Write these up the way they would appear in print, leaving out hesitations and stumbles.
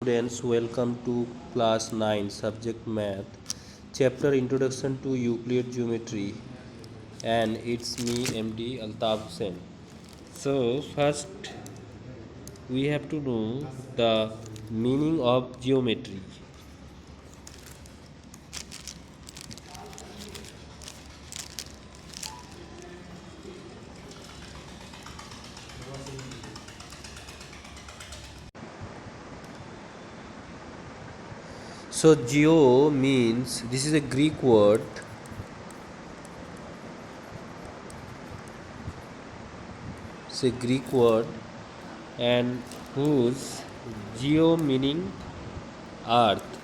Students, welcome to class 9 subject math chapter introduction to Euclid geometry, and it's me MD Altaf Hussain. So first we have to know the meaning of geometry. So geo means, this is a Greek word. It's a Greek word and whose geo meaning earth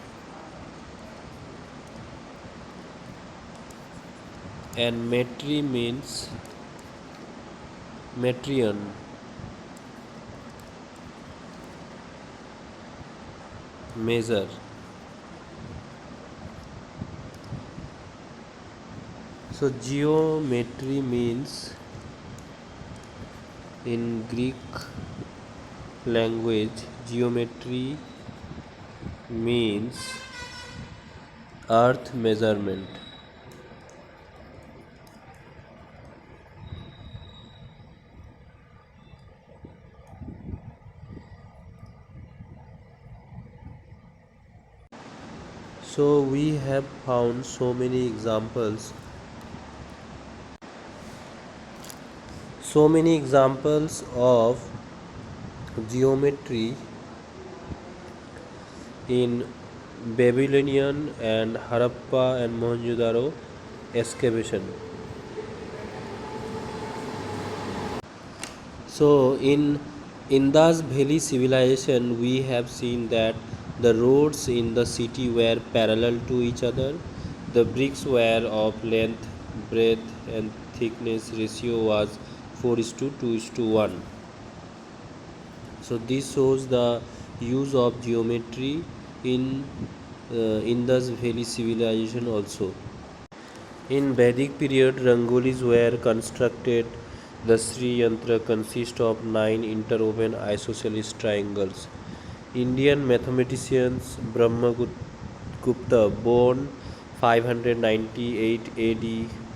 and metry means metrion. Measure. So geometry means, in Greek language, geometry means earth measurement. So we have found so many examples of geometry in Babylonian and Harappa and Mohenjo-daro excavation. So in Indus Valley civilization, we have seen that the roads in the city were parallel to each other. The bricks were of length, breadth, and thickness ratio was 4 is to 2 is to 1. So this shows the use of geometry in Indus Valley civilization also. In Vedic period, rangolis were constructed. The Sri Yantra consists of 9 interwoven isosceles triangles. Indian mathematicians Brahmagupta, born 598 AD,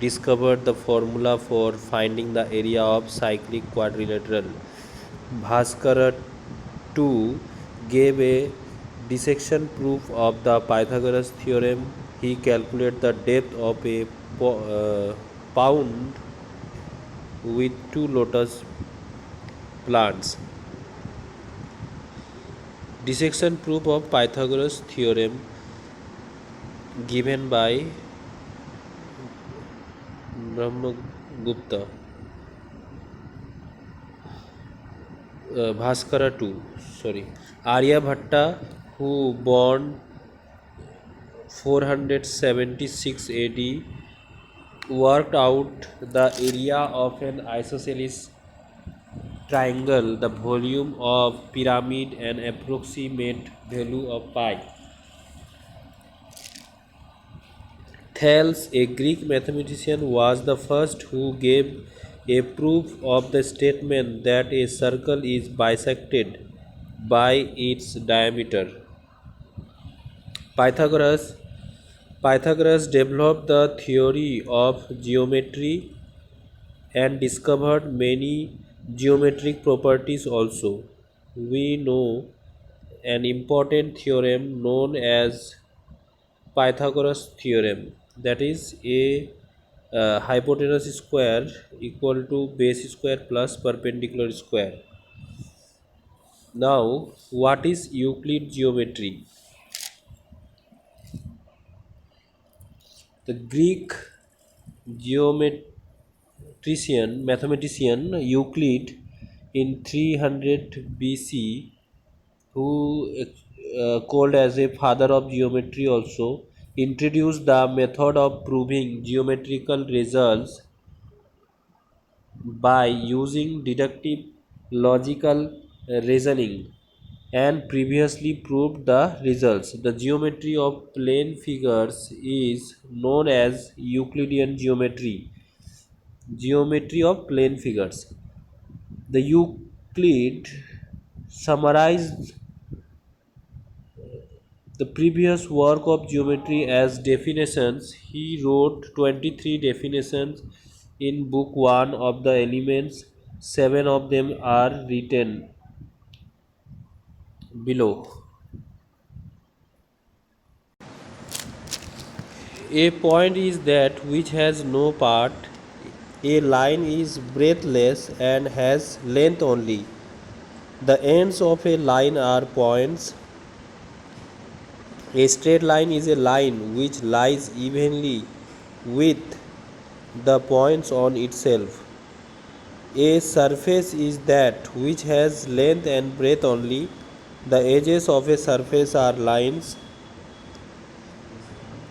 discovered the formula for finding the area of cyclic quadrilateral. Bhaskara too gave a dissection proof of the Pythagoras theorem. He calculated the depth of a pound with 2 lotus plants. Dissection proof of Pythagoras theorem given by Brahmagupta. Bhaskara too, sorry. Aryabhatta, who born 476 AD, worked out the area of an isosceles triangle, the volume of pyramid, and approximate value of pi. Thales, a Greek mathematician, was the first who gave a proof of the statement that a circle is bisected by its diameter. Pythagoras Pythagoras developed the theory of geometry and discovered many geometric properties also. We know an important theorem known as Pythagoras theorem, that is a hypotenuse square equal to base square plus perpendicular square. Now, what is Euclid geometry? The Greek mathematician Euclid in 300 BC, who called as a father of geometry also, introduced the method of proving geometrical results by using deductive logical reasoning, and previously proved the results. The geometry of plane figures is known as Euclidean geometry. Geometry of plane figures. The Euclid summarized the previous work of geometry as definitions. He wrote 23 definitions in book 1 of the elements. 7 of them are written below. A point is that which has no part. A line is breadthless and has length only. The ends of a line are points. A straight line is a line which lies evenly with the points on itself. A surface is that which has length and breadth only. The edges of a surface are lines.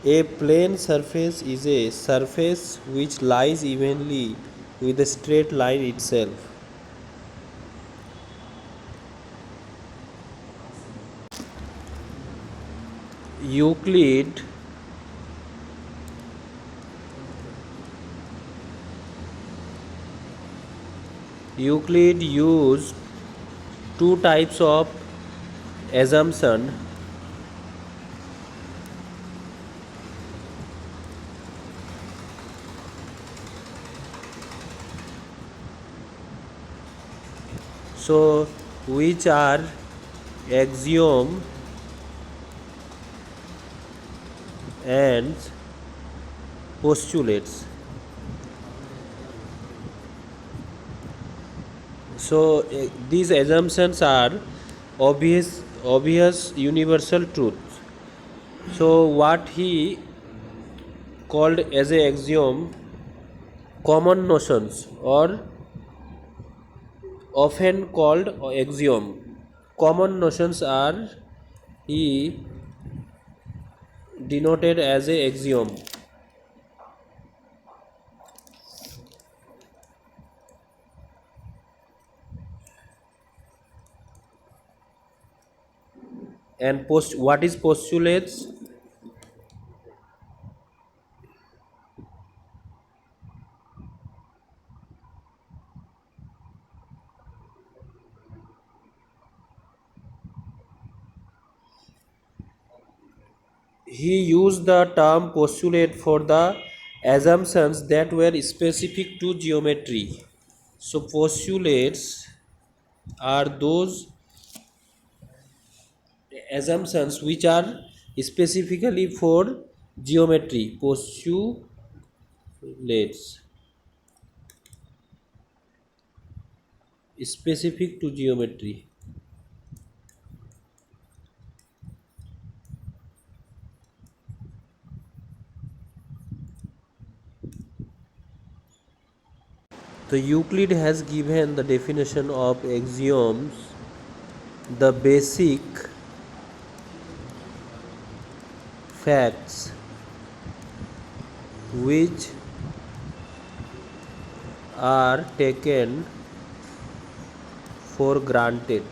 A plane surface is a surface which lies evenly with a straight line itself. Euclid used two types of assumption. So, which are axiom and postulates. So, these assumptions are obvious universal truths. So, what he called as a axiom, common notions, or often called axiom. Common notions are he denoted as a axiom. And what is postulates? He used the term postulate for the assumptions that were specific to geometry. So postulates are those assumptions which are specifically for geometry. Postulates specific to geometry. So Euclid has given the definition of axioms. The basic facts which are taken for granted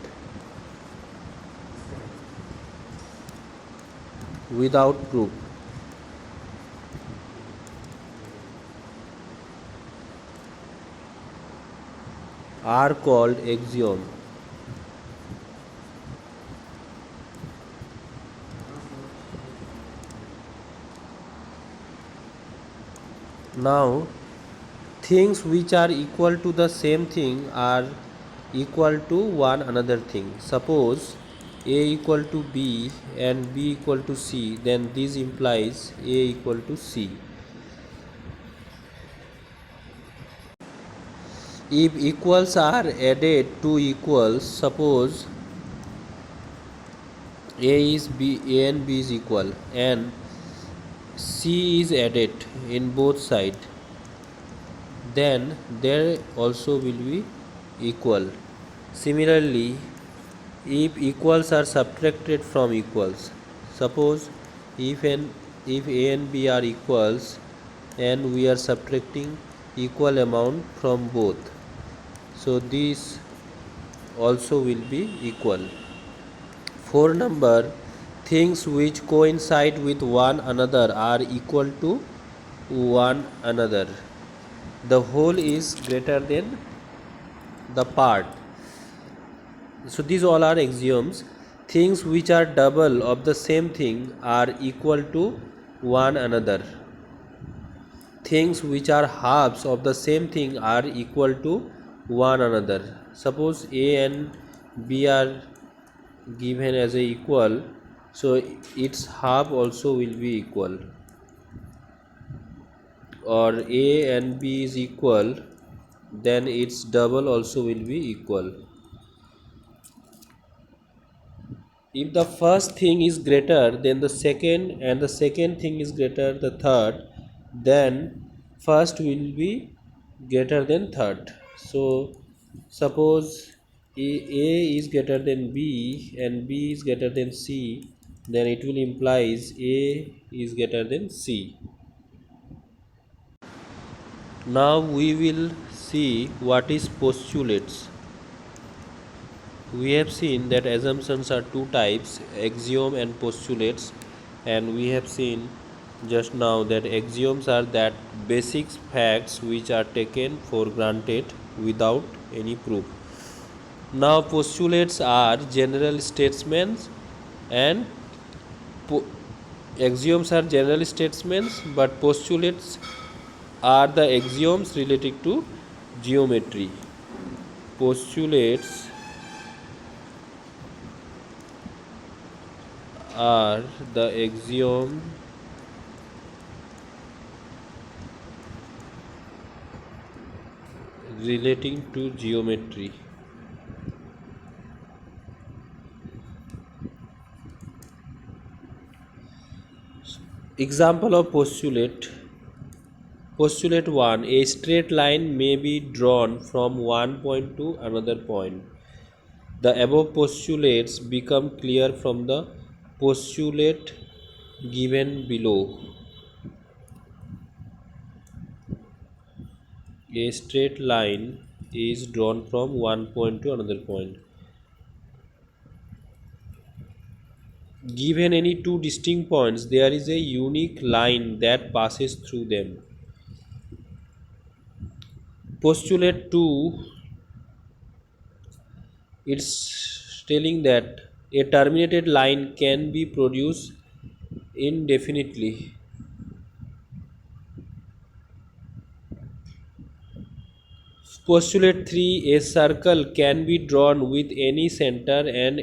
without proof are called axiom. Now, things which are equal to the same thing are equal to one another thing. Suppose A equal to B and B equal to C, then this implies A equal to C. If equals are added to equals, suppose A and B is equal and C is added in both sides, then there also will be equal. Similarly, if equals are subtracted from equals, suppose if A and B are equals and we are subtracting equal amount from both, so this also will be equal. 4 number, things which coincide with one another are equal to one another. The whole is greater than the part. So these all are axioms. Things which are double of the same thing are equal to one another. Things which are halves of the same thing are equal to one another. Suppose A and B are given as a equal, so its half also will be equal. Or A and B is equal, then its double also will be equal. If the first thing is greater than the second and the second thing is greater the third, then first will be greater than third. So suppose A is greater than B and B is greater than C, then it will implies A is greater than C. Now we will see what is postulates. We have seen that assumptions are two types, axiom and postulates, and we have seen just now that axioms are that basic facts which are taken for granted without any proof. Now postulates are general statements and po- axioms are general statements, but postulates are the axioms related to geometry. Postulates are the axiom relating to geometry. Example of postulate. Postulate 1. A straight line may be drawn from one point to another point. The above postulates become clear from the postulate given below. A straight line is drawn from one point to another point. Given any two distinct points, there is a unique line that passes through them. Postulate 2, it's telling that a terminated line can be produced indefinitely. Postulate 3, a circle can be drawn with any center and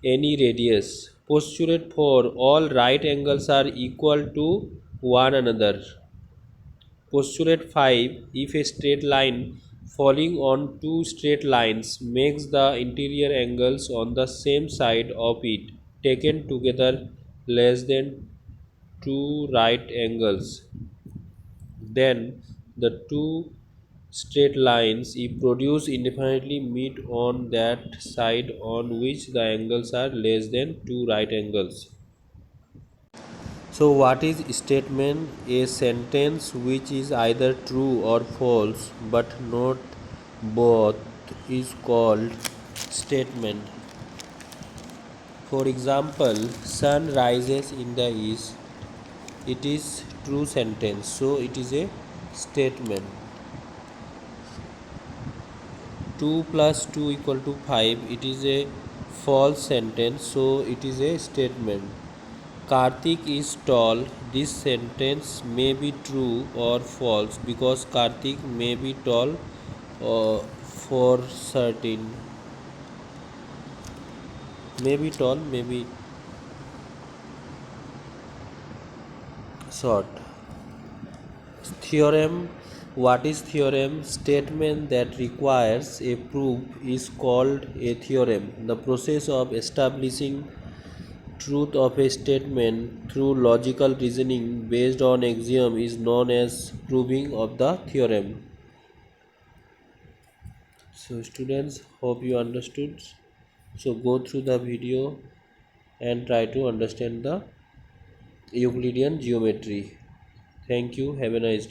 any radius. Postulate 4, all right angles are equal to one another. Postulate 5, if a straight line falling on two straight lines makes the interior angles on the same side of it taken together less than two right angles, then the two straight lines if produced indefinitely meet on that side on which the angles are less than two right angles. So what is statement? A sentence which is either true or false but not both is called statement. For example, sun rises in the east. It is true sentence, so it is a statement. 2 plus 2 equal to 5, it is a false sentence, so it is a statement. Karthik is tall. This sentence may be true or false because Karthik may be tall for certain. May be tall, may be short. Theorem. What is theorem? Statement that requires a proof is called a theorem. The process of establishing truth of a statement through logical reasoning based on axiom is known as proving of the theorem. So students, hope you understood. So go through the video and try to understand the Euclidean geometry. Thank you. Have a nice day.